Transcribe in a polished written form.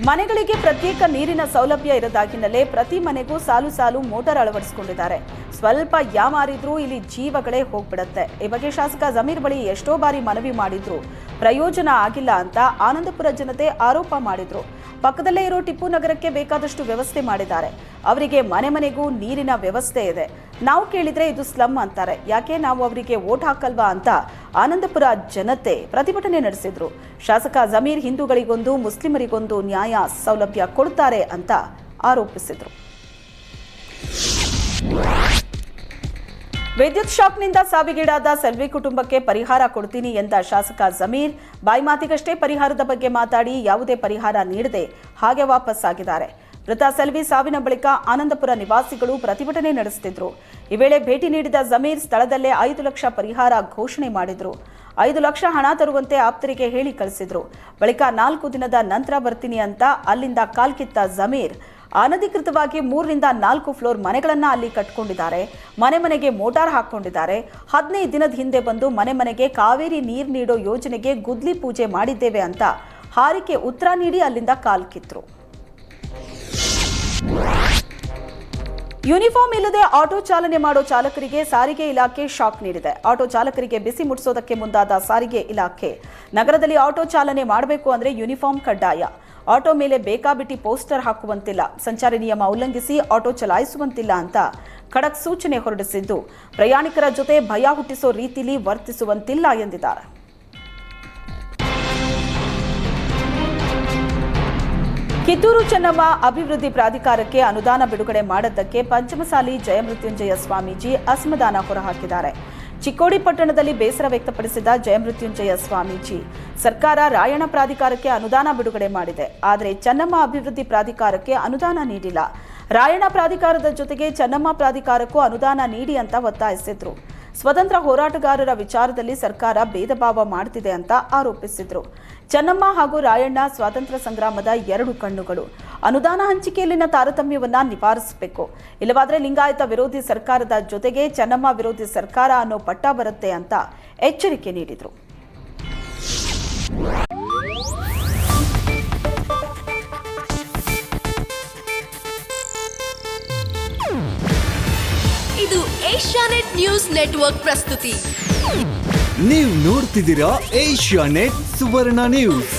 ಮನೆಗಳಿಗೆ ಪ್ರತ್ಯೇಕ ನೀರಿನ ಸೌಲಭ್ಯ ಇರದ ಹಿನ್ನೆಲೆ ಪ್ರತಿ ಮನೆಗೂ ಸಾಲು ಸಾಲು ಮೋಟಾರ್ ಅಳವಡಿಸಿಕೊಂಡಿದ್ದಾರೆ. ಸ್ವಲ್ಪ ಯಾಮಾರಿದ್ರೂ ಇಲ್ಲಿ ಜೀವಗಳೇ ಹೋಗ್ಬಿಡತ್ತೆ. ಈ ಬಗ್ಗೆ ಶಾಸಕ ಜಮೀರ್ ಬಳಿ ಎಷ್ಟೋ ಬಾರಿ ಮನವಿ ಮಾಡಿದ್ರು, ಪ್ರಯೋಜನ ಆಗಿಲ್ಲ ಅಂತ ಆನಂದಪುರ ಜನತೆ ಆರೋಪ ಮಾಡಿದ್ರು. ಪಕ್ಕದಲ್ಲೇ ಇರೋ ಟಿಪ್ಪು ನಗರಕ್ಕೆ ಬೇಕಾದಷ್ಟು ವ್ಯವಸ್ಥೆ ಮಾಡಿದ್ದಾರೆ. ಅವರಿಗೆ ಮನೆ ಮನೆಗೂ ನೀರಿನ ವ್ಯವಸ್ಥೆ ಇದೆ. ನಾವು ಕೇಳಿದ್ರೆ ಇದು ಸ್ಲಮ್ ಅಂತಾರೆ. ಯಾಕೆ ನಾವು ಅವರಿಗೆ ವೋಟ್ ಹಾಕಲ್ವಾ ಅಂತ ಆನಂದಪುರ ಜನತೆ ಪ್ರತಿಭಟನೆ ನಡೆಸಿದ್ರು. ಶಾಸಕ ಜಮೀರ್ ಹಿಂದೂಗಳಿಗೊಂದು ಮುಸ್ಲಿಮರಿಗೊಂದು ನ್ಯಾಯ ಸೌಲಭ್ಯ ಕೊಡ್ತಾರೆ ಅಂತ ಆರೋಪಿಸಿದ್ರು. ವಿದ್ಯುತ್ ಶಾಕ್ನಿಂದ ಸಾವಿಗೀಡಾದ ಸೆಲ್ವಿ ಕುಟುಂಬಕ್ಕೆ ಪರಿಹಾರ ಕೊಡ್ತೀನಿ ಎಂದ ಶಾಸಕ ಜಮೀರ್ ಬಾಯ್ಮಾತಿಗಷ್ಟೇ ಪರಿಹಾರದ ಬಗ್ಗೆ ಮಾತಾಡಿ ಯಾವುದೇ ಪರಿಹಾರ ನೀಡದೆ ಹಾಗೆ ವಾಪಸ್ಸಾಗಿದ್ದಾರೆ. ಮೃತ ಸೆಲ್ವಿ ಸಾವಿನ ಬಳಿಕ ಆನಂದಪುರ ನಿವಾಸಿಗಳು ಪ್ರತಿಭಟನೆ ನಡೆಸುತ್ತಿದ್ರು. ಈ ವೇಳೆ ಭೇಟಿ ನೀಡಿದ ಜಮೀರ್ ಸ್ಥಳದಲ್ಲೇ 5 ಲಕ್ಷ ಪರಿಹಾರ ಘೋಷಣೆ ಮಾಡಿದ್ರು. 5 ಲಕ್ಷ ಹಣ ತರುವಂತೆ ಆಪ್ತರಿಗೆ ಹೇಳಿ ಕಳಿಸಿದ್ರು. ಬಳಿಕ 4 ದಿನದ ನಂತರ ಬರ್ತೀನಿ ಅಂತ ಅಲ್ಲಿಂದ ಕಾಲ್ಕಿತ್ತ ಜಮೀರ್ ಅನಧಿಕೃತವಾಗಿ 3 ರಿಂದ 4 ಫ್ಲೋರ್ ಮನೆಗಳನ್ನ ಅಲ್ಲಿ ಕಟ್ಕೊಂಡಿದ್ದಾರೆ. ಮನೆ ಮನೆಗೆ ಮೋಟಾರ್ ಹಾಕೊಂಡಿದ್ದಾರೆ. 15 ದಿನದ ಹಿಂದೆ ಬಂದು ಮನೆ ಮನೆಗೆ ಕಾವೇರಿ ನೀರು ನೀಡೋ ಯೋಜನೆಗೆ ಗುದ್ಲಿ ಪೂಜೆ ಮಾಡಿದ್ದೇವೆ ಅಂತ ಹಾರಿಕೆ ಉತ್ತರ ನೀಡಿ ಅಲ್ಲಿಂದ ಕಾಲ್ಕಿತ್ರು. ಯೂನಿಫಾರ್ಮ್ ಇಲ್ಲದೆ ಆಟೋ ಚಾಲನೆ ಮಾಡೋ ಚಾಲಕರಿಗೆ ಸಾರಿಗೆ ಇಲಾಖೆ ಶಾಕ್ ನೀಡಿದೆ. ಆಟೋ ಚಾಲಕರಿಗೆ ಬಿಸಿ ಮುಟ್ಟಿಸೋದಕ್ಕೆ ಮುಂದಾದ ಸಾರಿಗೆ ಇಲಾಖೆ ನಗರದಲ್ಲಿ ಆಟೋ ಚಾಲನೆ ಮಾಡಬೇಕು ಅಂದ್ರೆ ಯೂನಿಫಾರ್ಮ್ ಕಡ್ಡಾಯ. ಆಟೋ ಮೇಲೆ ಬೇಕಾಬಿಟ್ಟಿ ಪೋಸ್ಟರ್ ಹಾಕುವಂತಿಲ್ಲ, ಸಂಚಾರಿ ನಿಯಮ ಉಲ್ಲಂಘಿಸಿ ಆಟೋ ಚಲಾಯಿಸುವಂತಿಲ್ಲ ಅಂತ ಖಡಕ್ ಸೂಚನೆ ಹೊರಡಿಸಿದ್ದು, ಪ್ರಯಾಣಿಕರ ಜೊತೆ ಭಯ ಹುಟ್ಟಿಸೋ ರೀತಿಯಲ್ಲಿ ವರ್ತಿಸುವಂತಿಲ್ಲ ಎಂದಿದ್ದಾರೆ. ಕಿತ್ತೂರು ಚೆನ್ನಮ್ಮ ಅಭಿವೃದ್ಧಿ ಪ್ರಾಧಿಕಾರಕ್ಕೆ ಅನುದಾನ ಬಿಡುಗಡೆ ಮಾಡದ್ದಕ್ಕೆ ಪಂಚಮಸಾಲಿ ಜಯಮೃತ್ಯುಂಜಯ ಸ್ವಾಮೀಜಿ ಅಸಮಾಧಾನ ಹೊರಹಾಕಿದ್ದಾರೆ. ಚಿಕ್ಕೋಡಿ ಪಟ್ಟಣದಲ್ಲಿ ಬೇಸರ ವ್ಯಕ್ತಪಡಿಸಿದ ಜಯಮೃತ್ಯುಂಜಯ ಸ್ವಾಮೀಜಿ, ಸರ್ಕಾರ ರಾಯಣ್ಣ ಪ್ರಾಧಿಕಾರಕ್ಕೆ ಅನುದಾನ ಬಿಡುಗಡೆ ಮಾಡಿದೆ, ಆದರೆ ಚೆನ್ನಮ್ಮ ಅಭಿವೃದ್ಧಿ ಪ್ರಾಧಿಕಾರಕ್ಕೆ ಅನುದಾನ ನೀಡಿಲ್ಲ. ರಾಯಣ್ಣ ಪ್ರಾಧಿಕಾರದ ಜೊತೆಗೆ ಚೆನ್ನಮ್ಮ ಪ್ರಾಧಿಕಾರಕ್ಕೂ ಅನುದಾನ ನೀಡಿ ಅಂತ ಒತ್ತಾಯಿಸಿದ್ರು. ಸ್ವತಂತ್ರ ಹೋರಾಟಗಾರರ ವಿಚಾರದಲ್ಲಿ ಸರ್ಕಾರ ಭೇದ ಭಾವ ಮಾಡುತ್ತಿದೆ ಅಂತ ಆರೋಪಿಸಿದ್ರು. ಚೆನ್ನಮ್ಮ ಹಾಗೂ ರಾಯಣ್ಣ ಸ್ವಾತಂತ್ರ್ಯ ಸಂಗ್ರಾಮದ 2 ಕಣ್ಣುಗಳು. ಅನುದಾನ ಹಂಚಿಕೆಯಲ್ಲಿನ ತಾರತಮ್ಯವನ್ನ ನಿವಾರಿಸಬೇಕು. ಇಲ್ಲವಾದರೆ ಲಿಂಗಾಯತ ವಿರೋಧಿ ಸರ್ಕಾರದ ಜೊತೆಗೆ ಚೆನ್ನಮ್ಮ ವಿರೋಧಿ ಸರ್ಕಾರ ಅನ್ನೋ ಪಟ್ಟ ಬರುತ್ತೆ ಅಂತ ಎಚ್ಚರಿಕೆ ನೀಡಿದ್ರು. ಇದು ಏಷ್ಯಾನೆಟ್ ನ್ಯೂಸ್ ನೆಟ್ವರ್ಕ್ ಪ್ರಸ್ತುತಿ. ನೀವು ನೋಡ್ತಿದ್ದೀರಾ ಏಷ್ಯಾನೆಟ್ ಸುವರ್ಣ ನ್ಯೂಸ್.